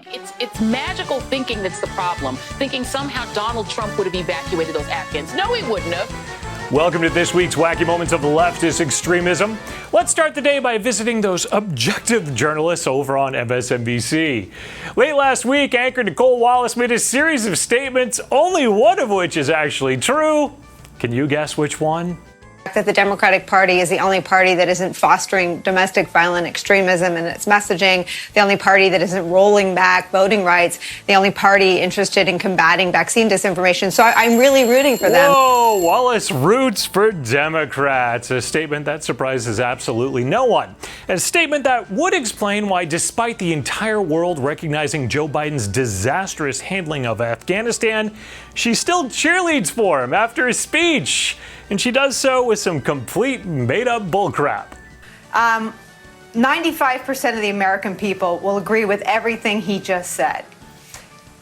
It's magical thinking that's the problem. Thinking somehow Donald Trump would have evacuated those Afghans. No, he wouldn't have. Welcome to this week's Wacky Moments of Leftist Extremism. Let's start the day by visiting those objective journalists over on MSNBC. Late last week, anchor Nicole Wallace made a series of statements, only one of which is actually true. Can you guess which one? That the Democratic Party is the only party that isn't fostering domestic violent extremism in its messaging, the only party that isn't rolling back voting rights, the only party interested in combating vaccine disinformation. So I'm really rooting for them. Whoa, Wallace roots for Democrats. A statement that surprises absolutely no one. A statement that would explain why, despite the entire world recognizing Joe Biden's disastrous handling of Afghanistan, she still cheerleads for him after his speech. And she does so with some complete made-up bullcrap. 95% of the American people will agree with everything he just said.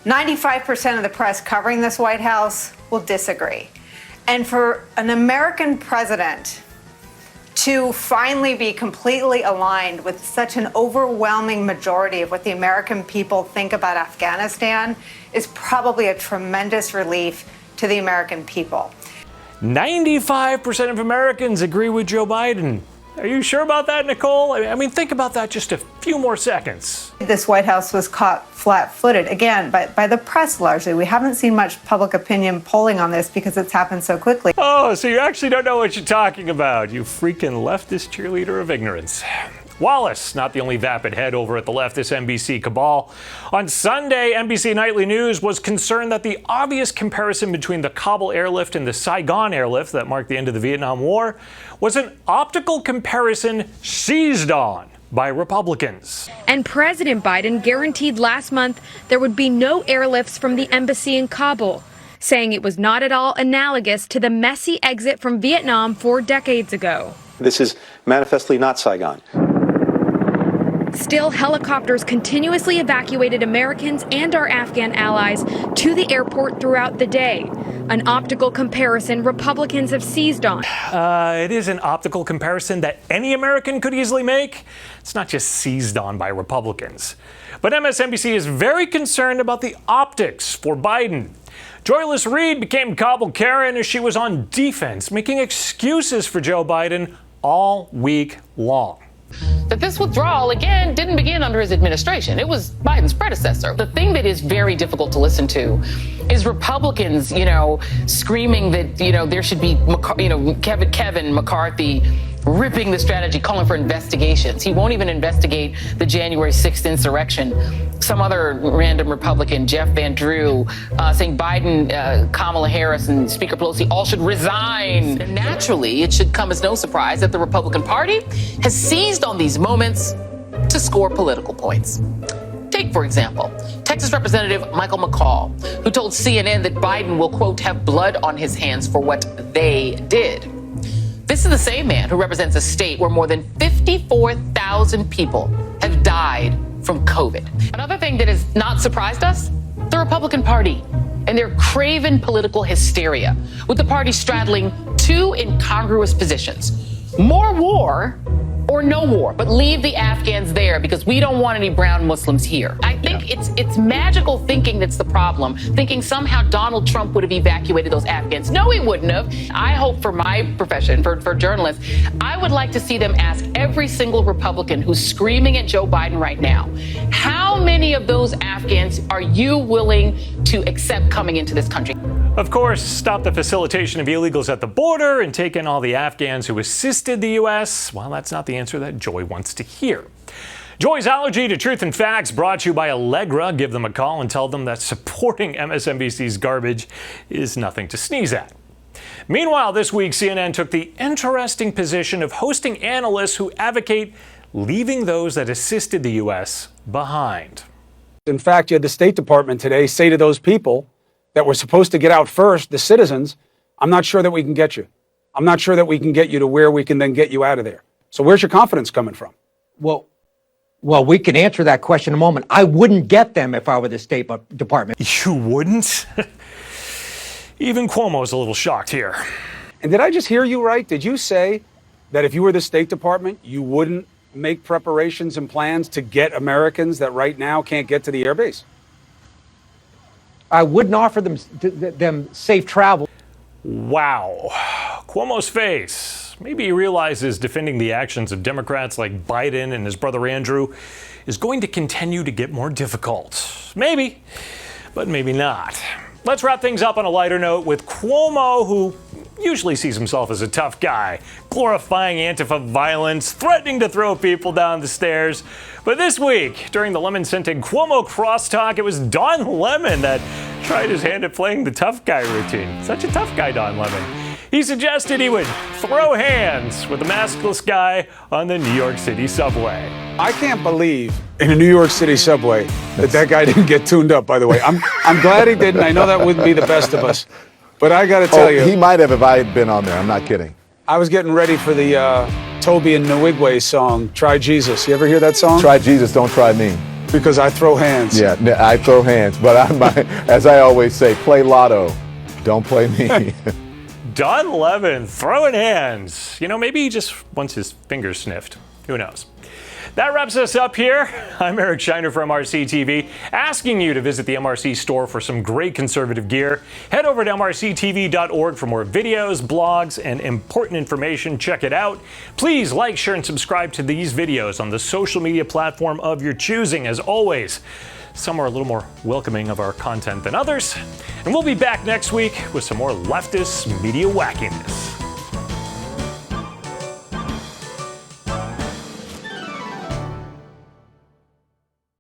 95% of the press covering this White House will disagree. And for an American president to finally be completely aligned with such an overwhelming majority of what the American people think about Afghanistan is probably a tremendous relief to the American people. 95% of Americans agree with Joe Biden. Are you sure about that, Nicole? I mean, think about that just a few more seconds. This White House was caught flat-footed, again, by the press largely. We haven't seen much public opinion polling on this because it's happened so quickly. Oh, so you actually don't know what you're talking about, you freaking leftist cheerleader of ignorance. Wallace, not the only vapid head over at the leftist NBC cabal. On Sunday, NBC Nightly News was concerned that the obvious comparison between the Kabul airlift and the Saigon airlift that marked the end of the Vietnam War was an optical comparison seized on by Republicans. And President Biden guaranteed last month there would be no airlifts from the embassy in Kabul, saying it was not at all analogous to the messy exit from Vietnam 4 decades ago. This is manifestly not Saigon. Still, helicopters continuously evacuated Americans and our Afghan allies to the airport throughout the day. An optical comparison Republicans have seized on. It is an optical comparison that any American could easily make. It's not just seized on by Republicans. But MSNBC is very concerned about the optics for Biden. Joyless Reed became Kabul Karen as she was on defense, making excuses for Joe Biden all week long. That this withdrawal, again, didn't begin under his administration. It was Biden's predecessor. The thing that is very difficult to listen to is Republicans, screaming that, there should be, Kevin McCarthy ripping the strategy, calling for investigations. He won't even investigate the January 6th insurrection. Some other random Republican, Jeff Van Drew, saying Biden, Kamala Harris, and Speaker Pelosi all should resign. And naturally, it should come as no surprise that the Republican Party has seized on these moments to score political points. Take, for example, Texas Representative Michael McCall, who told CNN that Biden will, quote, have blood on his hands for what they did. This is the same man who represents a state where more than 54,000 people have died from COVID. Another thing that has not surprised us, the Republican Party and their craven political hysteria, with the party straddling two incongruous positions: more war or no war, but leave the Afghans there because we don't want any brown Muslims here. I think it's magical thinking that's the problem. Thinking somehow Donald Trump would have evacuated those Afghans. No, he wouldn't have. I hope for my profession, for journalists, I would like to see them ask every single Republican who's screaming at Joe Biden right now, how many of those Afghans are you willing to accept coming into this country? Of course, stop the facilitation of illegals at the border and take in all the Afghans who assisted the U.S. Well, that's not the answer that Joy wants to hear. Joy's Allergy to Truth and Facts brought to you by Allegra. Give them a call and tell them that supporting MSNBC's garbage is nothing to sneeze at. Meanwhile, this week, CNN took the interesting position of hosting analysts who advocate leaving those that assisted the U.S. behind. In fact, you had the State Department today say to those people that were supposed to get out first, the citizens, I'm not sure that we can get you. I'm not sure that we can get you to where we can then get you out of there. So where's your confidence coming from? Well, we can answer that question in a moment. I wouldn't get them if I were the State Department. You wouldn't? Even Cuomo's a little shocked here. And did I just hear you right? Did you say that if you were the State Department, you wouldn't make preparations and plans to get Americans that right now can't get to the airbase? I wouldn't offer them safe travel. Wow. Cuomo's face. Maybe he realizes defending the actions of Democrats like Biden and his brother Andrew is going to continue to get more difficult. Maybe, but maybe not. Let's wrap things up on a lighter note with Cuomo, who usually sees himself as a tough guy, glorifying Antifa violence, threatening to throw people down the stairs. But this week, during the lemon-scented Cuomo crosstalk, it was Don Lemon that tried his hand at playing the tough guy routine. Such a tough guy, Don Lemon. He suggested he would throw hands with the maskless guy on the New York City subway. I can't believe in a New York City subway that guy didn't get tuned up, by the way. I'm glad he didn't. I know that wouldn't be the best of us. But I got to tell you. He might have if I had been on there. I'm not kidding. I was getting ready for the Toby and Nwigwe song, Try Jesus. You ever hear that song? Try Jesus, don't try me. Because I throw hands. Yeah, I throw hands. But as I always say, play lotto. Don't play me. Don Lemon throwing hands. You know, maybe he just wants his fingers sniffed. Who knows? That wraps us up here. I'm Eric Shiner from MRC-TV, asking you to visit the MRC Store for some great conservative gear. Head over to MRCTV.org for more videos, blogs, and important information. Check it out. Please like, share, and subscribe to these videos on the social media platform of your choosing. As always, some are a little more welcoming of our content than others. And we'll be back next week with some more leftist media wackiness.